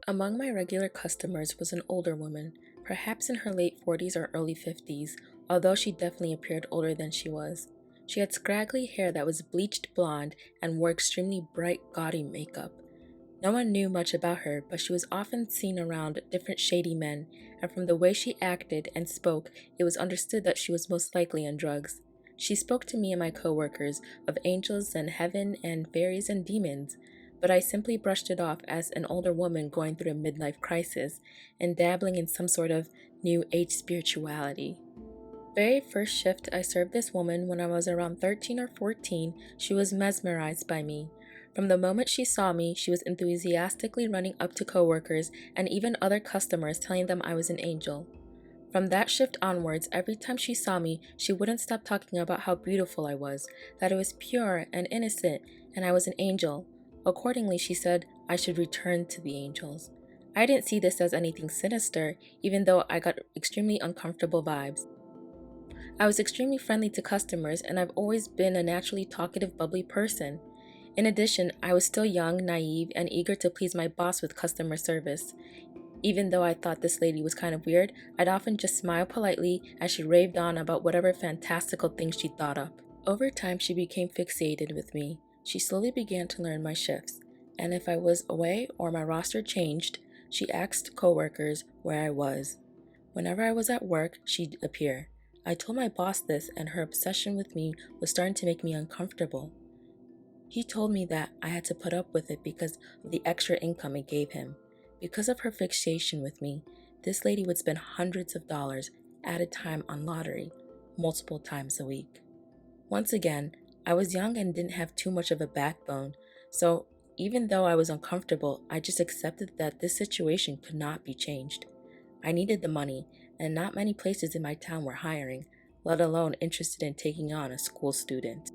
Among my regular customers was an older woman, perhaps in her late 40s or early 50s, although she definitely appeared older than she was. She had scraggly hair that was bleached blonde and wore extremely bright, gaudy makeup. No one knew much about her, but she was often seen around different shady men, and from the way she acted and spoke, it was understood that she was most likely on drugs. She spoke to me and my coworkers of angels and heaven and fairies and demons, but I simply brushed it off as an older woman going through a midlife crisis and dabbling in some sort of new age spirituality. Very first shift I served this woman when I was around 13 or 14, she was mesmerized by me. From the moment she saw me, she was enthusiastically running up to coworkers and even other customers telling them I was an angel. From that shift onwards, every time she saw me, she wouldn't stop talking about how beautiful I was, that I was pure and innocent, and I was an angel. Accordingly, she said I should return to the angels. I didn't see this as anything sinister, even though I got extremely uncomfortable vibes. I was extremely friendly to customers, and I've always been a naturally talkative, bubbly person. In addition, I was still young, naive, and eager to please my boss with customer service. Even though I thought this lady was kind of weird, I'd often just smile politely as she raved on about whatever fantastical things she thought up. Over time, she became fixated with me. She slowly began to learn my shifts, and if I was away or my roster changed, she asked coworkers where I was. Whenever I was at work, she'd appear. I told my boss this, and her obsession with me was starting to make me uncomfortable. He told me that I had to put up with it because of the extra income it gave him. Because of her fixation with me, this lady would spend hundreds of dollars at a time on lottery, multiple times a week. Once again, I was young and didn't have too much of a backbone, so even though I was uncomfortable, I just accepted that this situation could not be changed. I needed the money, and not many places in my town were hiring, let alone interested in taking on a school student.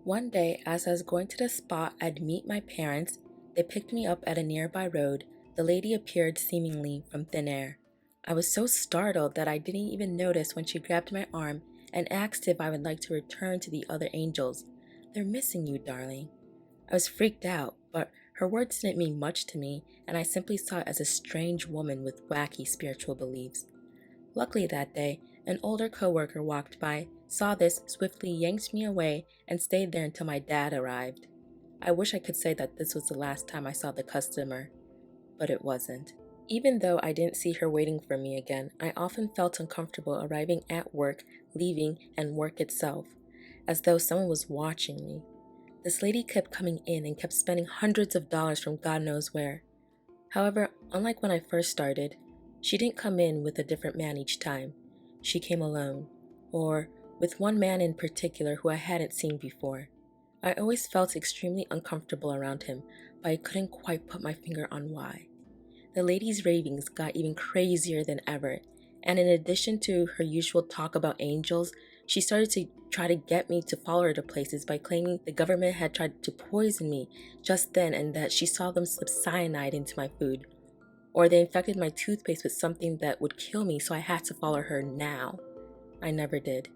One day, as I was going to the spot I'd meet my parents, they picked me up at a nearby road. The lady appeared seemingly from thin air. I was so startled that I didn't even notice when she grabbed my arm and asked if I would like to return to the other angels. "They're missing you, darling." I was freaked out, but her words didn't mean much to me, and I simply saw it as a strange woman with wacky spiritual beliefs. Luckily that day, an older coworker walked by, saw this, swiftly yanked me away, and stayed there until my dad arrived. I wish I could say that this was the last time I saw the customer, but it wasn't. Even though I didn't see her waiting for me again, I often felt uncomfortable arriving at work, leaving, and work itself, as though someone was watching me. This lady kept coming in and kept spending hundreds of dollars from God knows where. However, unlike when I first started, she didn't come in with a different man each time. She came alone, or with one man in particular who I hadn't seen before. I always felt extremely uncomfortable around him, but I couldn't quite put my finger on why. The lady's ravings got even crazier than ever, and in addition to her usual talk about angels, she started to try to get me to follow her to places by claiming the government had tried to poison me just then and that she saw them slip cyanide into my food. Or they infected my toothpaste with something that would kill me, so I had to follow her now. I never did.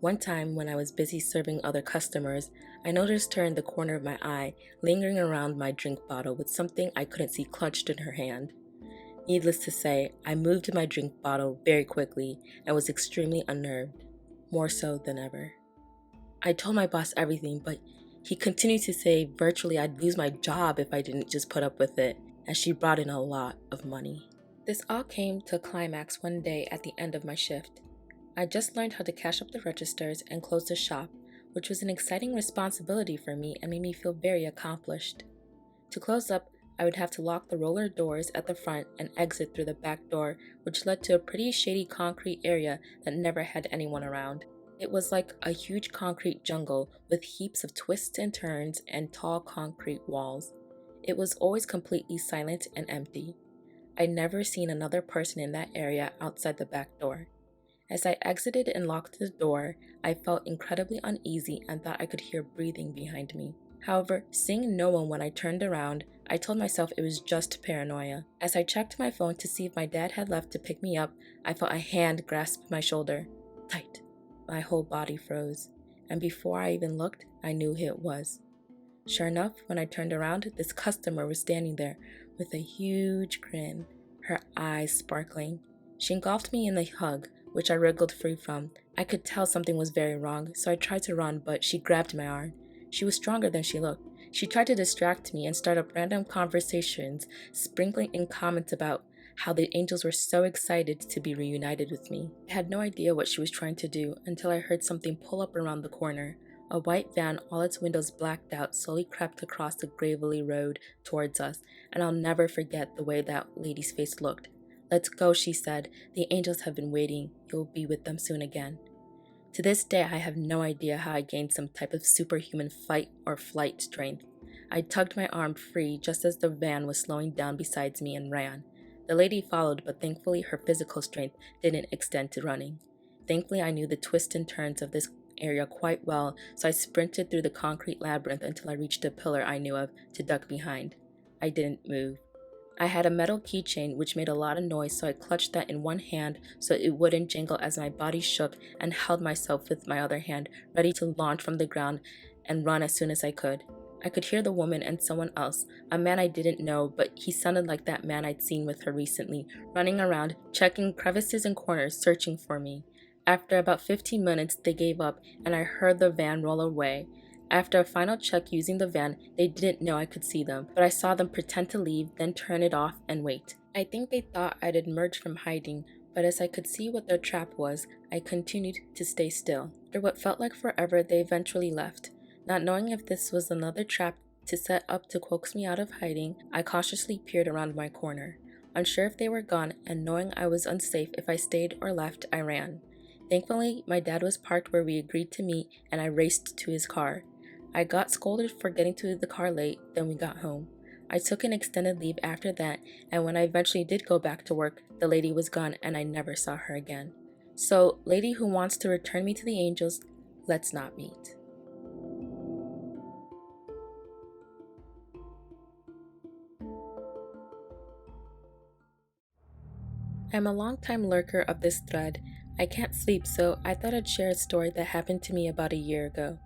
One time, when I was busy serving other customers, I noticed her in the corner of my eye, lingering around my drink bottle with something I couldn't see clutched in her hand. Needless to say, I moved my drink bottle very quickly and was extremely unnerved, more so than ever. I told my boss everything, but he continued to say virtually I'd lose my job if I didn't just put up with it, as she brought in a lot of money. This all came to a climax one day at the end of my shift. I just learned how to cash up the registers and close the shop, which was an exciting responsibility for me and made me feel very accomplished. To close up, I would have to lock the roller doors at the front and exit through the back door, which led to a pretty shady concrete area that never had anyone around. It was like a huge concrete jungle with heaps of twists and turns and tall concrete walls. It was always completely silent and empty. I'd never seen another person in that area outside the back door. As I exited and locked the door, I felt incredibly uneasy and thought I could hear breathing behind me. However, seeing no one when I turned around, I told myself it was just paranoia. As I checked my phone to see if my dad had left to pick me up, I felt a hand grasp my shoulder. Tight. My whole body froze, and before I even looked, I knew who it was. Sure enough, when I turned around, this customer was standing there with a huge grin, her eyes sparkling. She engulfed me in a hug, which I wriggled free from. I could tell something was very wrong, so I tried to run, but she grabbed my arm. She was stronger than she looked. She tried to distract me and start up random conversations, sprinkling in comments about how the angels were so excited to be reunited with me. I had no idea what she was trying to do until I heard something pull up around the corner. A white van, all its windows blacked out, slowly crept across the gravelly road towards us, and I'll never forget the way that lady's face looked. "Let's go," she said. "The angels have been waiting. You'll be with them soon again." To this day, I have no idea how I gained some type of superhuman fight or flight strength. I tugged my arm free just as the van was slowing down beside me and ran. The lady followed, but thankfully her physical strength didn't extend to running. Thankfully, I knew the twists and turns of this area quite well, so I sprinted through the concrete labyrinth until I reached a pillar I knew of to duck behind. I didn't move. I had a metal keychain which made a lot of noise, so I clutched that in one hand so it wouldn't jingle as my body shook, and held myself with my other hand, ready to launch from the ground and run as soon as I could. I could hear the woman and someone else, a man I didn't know, but he sounded like that man I'd seen with her recently, running around, checking crevices and corners, searching for me. After about 15 minutes, they gave up, and I heard the van roll away. After a final check using the van, they didn't know I could see them, but I saw them pretend to leave, then turn it off and wait. I think they thought I'd emerged from hiding, but as I could see what their trap was, I continued to stay still. After what felt like forever, they eventually left. Not knowing if this was another trap to set up to coax me out of hiding, I cautiously peered around my corner. Unsure if they were gone, and knowing I was unsafe if I stayed or left, I ran. Thankfully, my dad was parked where we agreed to meet, and I raced to his car. I got scolded for getting to the car late, then we got home. I took an extended leave after that, and when I eventually did go back to work, the lady was gone and I never saw her again. So, lady who wants to return me to the angels, let's not meet. I'm a long-time lurker of this thread. I can't sleep, so I thought I'd share a story that happened to me about a year ago.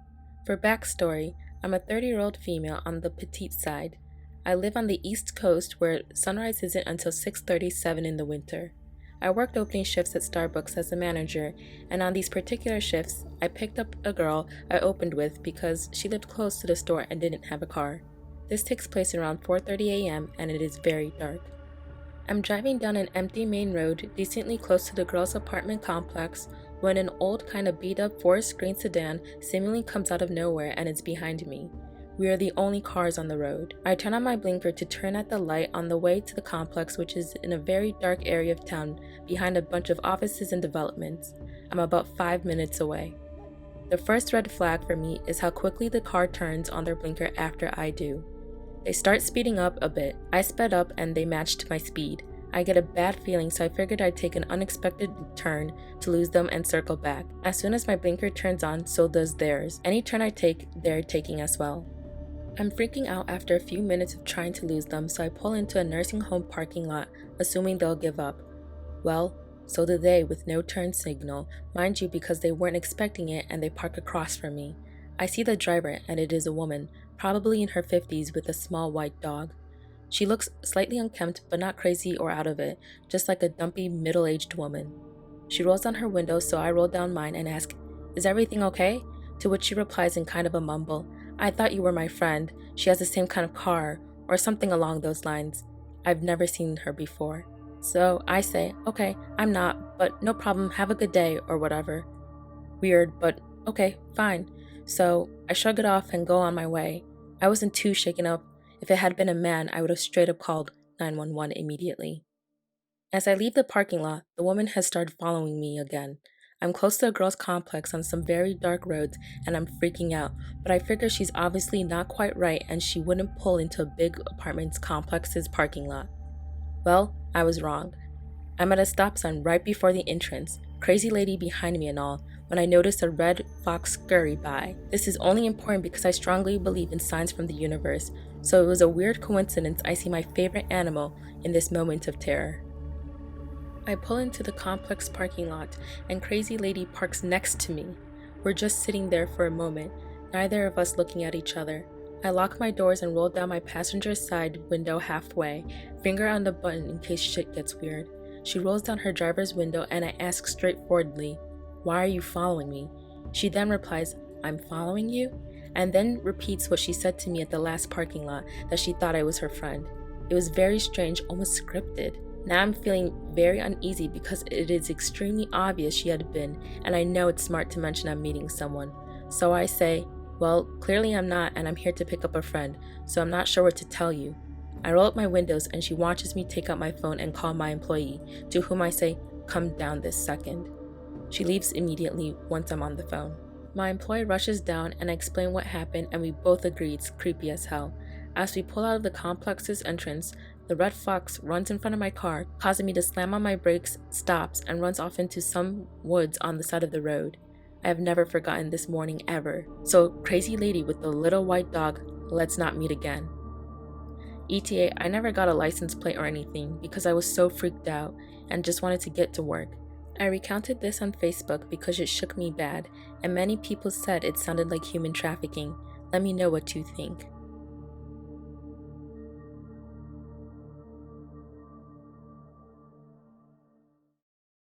For backstory, I'm a 30-year-old female on the petite side. I live on the East Coast where sunrise isn't until 6:37 in the winter. I worked opening shifts at Starbucks as a manager, and on these particular shifts, I picked up a girl I opened with because she lived close to the store and didn't have a car. This takes place around 4:30 a.m. and it is very dark. I'm driving down an empty main road decently close to the girl's apartment complex when an old kind of beat up forest-green sedan seemingly comes out of nowhere and is behind me. We are the only cars on the road. I turn on my blinker to turn at the light on the way to the complex, which is in a very dark area of town behind a bunch of offices and developments. I'm about 5 minutes away. The first red flag for me is how quickly the car turns on their blinker after I do. They start speeding up a bit. I sped up and they matched my speed. I get a bad feeling, so I figured I'd take an unexpected turn to lose them and circle back. As soon as my blinker turns on, so does theirs. Any turn I take, they're taking as well. I'm freaking out after a few minutes of trying to lose them, so I pull into a nursing home parking lot, assuming they'll give up. Well, so did they, with no turn signal, mind you, because they weren't expecting it and they park across from me. I see the driver, and it is a woman, probably in her 50s with a small white dog. She looks slightly unkempt, but not crazy or out of it, just like a dumpy middle-aged woman. She rolls down her window, so I roll down mine and ask, "Is everything okay?" To which she replies in kind of a mumble, "I thought you were my friend. She has the same kind of car," or something along those lines. I've never seen her before. So I say, "Okay, I'm not, but no problem, have a good day," or whatever. Weird, but okay, fine. So I shrug it off and go on my way. I wasn't too shaken up. If it had been a man, I would have straight up called 911 immediately. As I leave the parking lot, the woman has started following me again. I'm close to a girls' complex on some very dark roads and I'm freaking out, but I figure she's obviously not quite right and she wouldn't pull into a big apartment complex's parking lot. Well, I was wrong. I'm at a stop sign right before the entrance, crazy lady behind me and all, when I notice a red fox scurry by. This is only important because I strongly believe in signs from the universe, so it was a weird coincidence I see my favorite animal in this moment of terror. I pull into the complex parking lot and crazy lady parks next to me. We're just sitting there for a moment, neither of us looking at each other. I lock my doors and roll down my passenger's side window halfway, finger on the button in case shit gets weird. She rolls down her driver's window and I ask straightforwardly, "Why are you following me?" She then replies, "I'm following you?" and then repeats what she said to me at the last parking lot, that she thought I was her friend. It was very strange, almost scripted. Now I'm feeling very uneasy because it is extremely obvious she had been, and I know it's smart to mention I'm meeting someone. So I say, "Well, clearly I'm not, and I'm here to pick up a friend, so I'm not sure what to tell you." I roll up my windows and she watches me take out my phone and call my employee, to whom I say, "Come down this second." She leaves immediately once I'm on the phone. My employee rushes down and I explain what happened, and we both agree it's creepy as hell. As we pull out of the complex's entrance, the red fox runs in front of my car, causing me to slam on my brakes, stops, and runs off into some woods on the side of the road. I have never forgotten this morning ever. So, crazy lady with the little white dog, let's not meet again. ETA, I never got a license plate or anything because I was so freaked out and just wanted to get to work. I recounted this on Facebook because it shook me bad, and many people said it sounded like human trafficking. Let me know what you think.